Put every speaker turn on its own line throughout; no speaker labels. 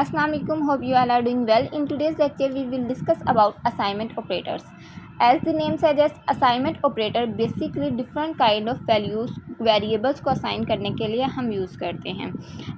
Assalamualaikum, hope you all are doing well. In today's lecture, we will discuss about assignment operators. As the name suggests, assignment operator basically different kind of variables को assign करने के लिए हम use करते हैं.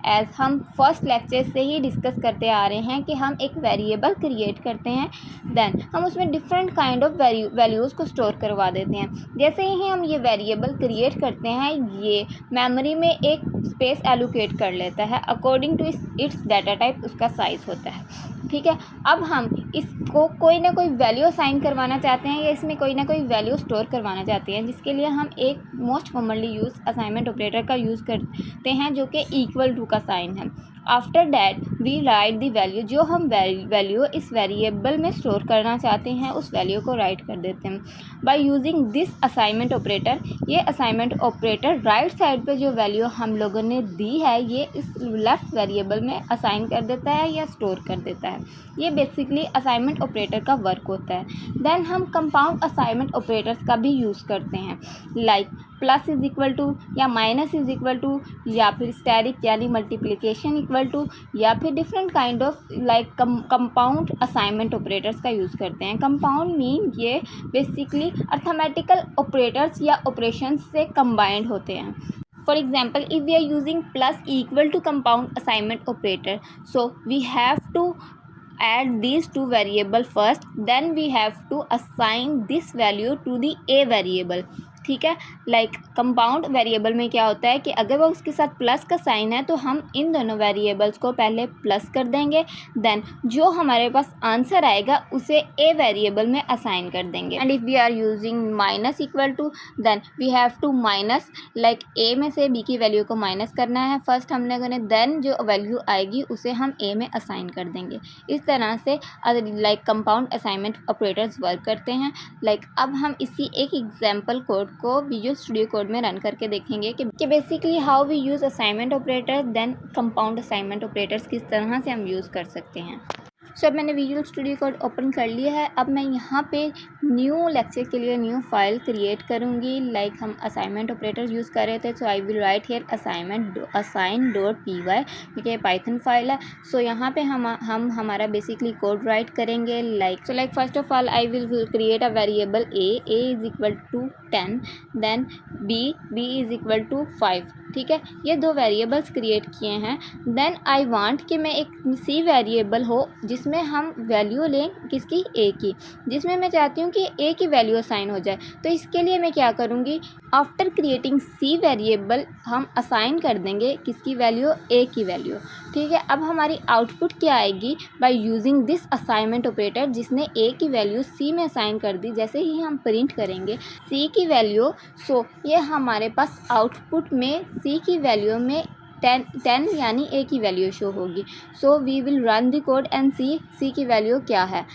As हम first lecture से ही discuss करते आ रहे हैं कि हम एक वेरिएबल क्रिएट करते हैं, देन हम उसमें डिफरेंट काइंड ऑफ वैल्यूज़ को स्टोर करवा देते हैं. जैसे ही हम ये वेरिएबल क्रिएट करते हैं, ये मेमोरी में एक स्पेस एलोकेट कर लेता है according to its data type, उसका साइज़ होता है. ठीक है, अब हम इसको कोई ना कोई वैल्यू असाइन करवाना चाहते हैं या इसमें कोई ना कोई वैल्यू स्टोर करवाना चाहते हैं, जिसके लिए हम एक most commonly use assignment operator का यूज़ करते हैं, जो कि इक्वल टू का साइन है. After that we write the value. जो हम वैल्यू इस वेरिएबल में स्टोर करना चाहते हैं, उस वैल्यू को राइट कर देते हैं by using this assignment operator. ये असाइनमेंट ऑपरेटर राइट साइड पे जो वैल्यू हम लोगों ने दी है, ये इस लेफ्ट वेरिएबल में असाइन कर देता है या स्टोर कर देता है. ये बेसिकली असाइनमेंट ऑपरेटर का वर्क होता है. देन हम कंपाउंड असाइनमेंट ऑपरेटर्स का भी यूज़ करते हैं, like plus is equal to या माइनस इज इक्वल टू, या फिर स्टैटिक यानी मल्टीप्लिकेशन इक्वल टू, या फिर different kind of like compound assignment operators का यूज़ करते हैं. कंपाउंड मीन ये बेसिकली अर्थमेटिकल ऑपरेटर्स या ऑपरेशंस से कंबाइंड होते हैं. For example, if we are using plus equal to compound assignment operator, so we have to add these two variable first, then we have to assign this value to the a variable. ठीक है, like compound variable में क्या होता है कि अगर वो उसके साथ प्लस का साइन है तो हम इन दोनों वेरिएबल्स को पहले प्लस कर देंगे, देन जो हमारे पास आंसर आएगा उसे ए वेरिएबल में असाइन कर देंगे. And if we are using minus equal to, then we have to minus, like A में से बी की वैल्यू को माइनस करना है फर्स्ट हम लोगों ने, देन जो वैल्यू आएगी उसे हम ए में असाइन कर देंगे. इस तरह से like compound assignment operators work करते हैं. लाइक अब हम इसी एक एग्जाम्पल कोड को विजुअल स्टूडियो कोड में रन करके देखेंगे कि basically how we use assignment operator, then compound assignment operators किस तरह से हम यूज़ कर सकते हैं. सो अब मैंने विजुअल स्टूडियो कोड ओपन कर लिया है. अब मैं यहाँ पे न्यू लेक्चर के लिए न्यू फाइल क्रिएट करूँगी. लाइक हम असाइनमेंट ऑपरेटर यूज़ कर रहे थे, so I will write here assign.py, क्योंकि ये पाइथन फाइल है. सो यहाँ पे हम हमारा बेसिकली कोड राइट करेंगे. Like first of all I will create a variable A is equal to 10, then B is equal to 5. ठीक है, ये दो वेरिएबल्स क्रिएट किए हैं. देन आई वांट कि मैं एक सी वेरिएबल हो जिसमें हम वैल्यू लें किसकी, ए की, जिसमें मैं चाहती हूँ कि ए की वैल्यू असाइन हो जाए. तो इसके लिए मैं क्या करूँगी, आफ्टर क्रिएटिंग सी वेरिएबल हम असाइन कर देंगे किसकी वैल्यू, ए की वैल्यू. ठीक है, अब हमारी आउटपुट क्या आएगी, by using this assignment operator जिसने ए की वैल्यू सी में असाइन कर दी. जैसे ही हम प्रिंट करेंगे सी की वैल्यू, सो ये हमारे पास आउटपुट में सी की वैल्यू में 10 यानी ए की वैल्यू शो होगी. So we will run the code and c की वैल्यू क्या है.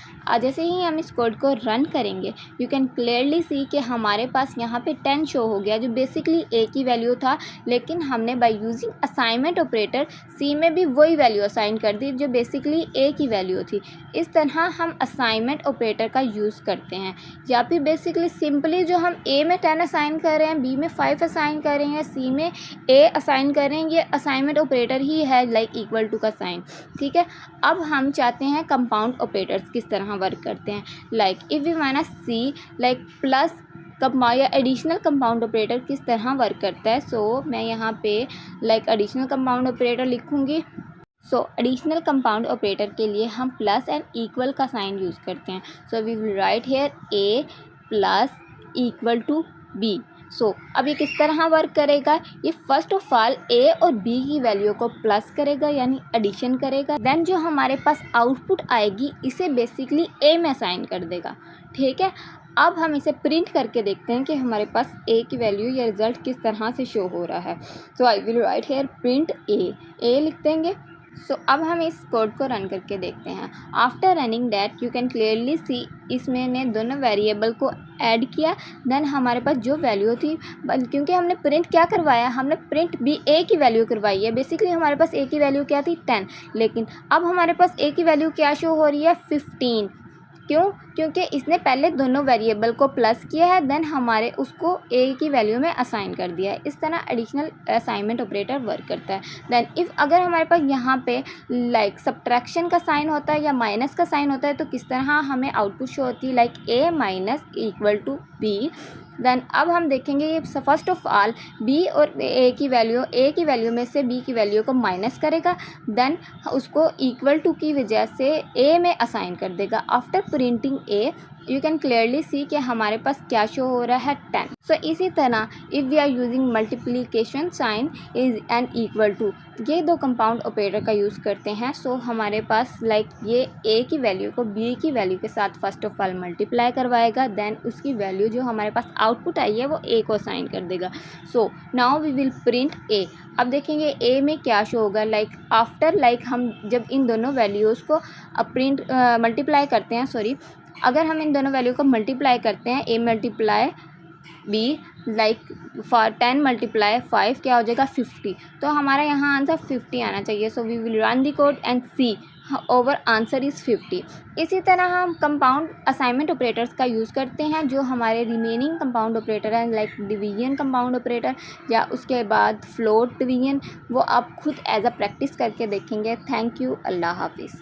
जैसे ही हम इस कोड को रन करेंगे, यू कैन क्लियरली सी कि हमारे पास यहाँ पे 10 शो हो गया, जो बेसिकली ए की वैल्यू था, लेकिन हमने by using assignment operator C में भी वही वैल्यू असाइन कर दी जो बेसिकली ए की वैल्यू थी. इस तरह हम असाइनमेंट ऑपरेटर का यूज़ करते हैं. या फिर बेसिकली सिंपली जो हम ए में 10 असाइन कर रहे हैं, बी में 5 असाइन कर रहे हैं, सी में ए असाइन कर रहे हैं, ये असाइनमेंट ऑपरेटर ही है, लाइक इक्वल टू का साइन. ठीक है, अब हम चाहते हैं कंपाउंड ऑपरेटर्स किस तरह वर्क करते हैं. Like if we minus C, like plus या एडिशनल कंपाउंड ऑपरेटर किस तरह वर्क करता है. सो मैं यहाँ पे लाइक एडिशनल कंपाउंड ऑपरेटर लिखूँगी. सो एडिशनल कंपाउंड ऑपरेटर के लिए हम प्लस एंड इक्वल का साइन यूज़ करते हैं. So we will write here a plus equal to b. So अब ये किस तरह वर्क करेगा, ये फर्स्ट ऑफ ऑल ए और बी की वैल्यू को प्लस करेगा यानी एडिशन करेगा. देन जो हमारे पास आउटपुट आएगी इसे बेसिकली ए में असाइन कर देगा. ठीक है, अब हम इसे प्रिंट करके देखते हैं कि हमारे पास ए की वैल्यू या रिज़ल्ट किस तरह से शो हो रहा है. So I will write here print a लिख देंगे. सो अब हम इस कोड को रन करके देखते हैं. After running that you can clearly see, इसमें ने दोनों वेरिएबल को ऐड किया. देन हमारे पास जो वैल्यू थी, क्योंकि हमने प्रिंट क्या करवाया, हमने प्रिंट बी ए की वैल्यू करवाई है. बेसिकली हमारे पास ए की वैल्यू क्या थी, 10, लेकिन अब हमारे पास ए की वैल्यू क्या शो हो रही है, 15. क्यों? क्योंकि इसने पहले दोनों वेरिएबल को प्लस किया है, देन हमारे उसको ए की वैल्यू में असाइन कर दिया है। इस तरह एडिशनल असाइनमेंट ऑपरेटर वर्क करता है। देन इफ़ अगर हमारे पास यहाँ पे लाइक सब्ट्रैक्शन का साइन होता है या माइनस का साइन होता है तो किस तरह हमें आउटपुट शो होती है, like A minus equal to B. Then अब हम देखेंगे ये फर्स्ट ऑफ ऑल बी और ए की वैल्यू में से बी की वैल्यू को माइनस करेगा, देन उसको इक्वल टू की वजह से ए में असाइन कर देगा। After printing A you can clearly see कि हमारे पास क्या शो हो रहा है 10। सो इसी तरह if we are using multiplication sign is an equal to, ये दो कंपाउंड ऑपरेटर का यूज़ करते हैं। सो हमारे पास लाइक ये ए की वैल्यू को बी की वैल्यू के साथ फर्स्ट ऑफ ऑल मल्टीप्लाई करवाएगा, देन उसकी वैल्यू जो हमारे पास आउटपुट आई है वो ए को असाइन कर देगा। So now we will print a. अब देखेंगे ए में क्या शो होगा, लाइक आफ्टर हम जब इन दोनों वैल्यूज़ को मल्टीप्लाई करते हैं, अगर हम इन दोनों वैल्यू को मल्टीप्लाई करते हैं, a multiply b like for 10 multiply 5 क्या हो जाएगा 50। तो हमारा यहाँ आंसर 50 आना चाहिए। So we will run the code and see over answer is 50। इसी तरह हम कंपाउंड असाइनमेंट ऑपरेटर्स का यूज़ करते हैं जो हमारे रिमेनिंग कंपाउंड ऑपरेटर हैं, लाइक डिवीजन कंपाउंड ऑपरेटर या उसके बाद फ्लोट डिवीजन। वो आप खुद एज अ प्रैक्टिस करके देखेंगे। थैंक यू, अल्लाह हाफिज़।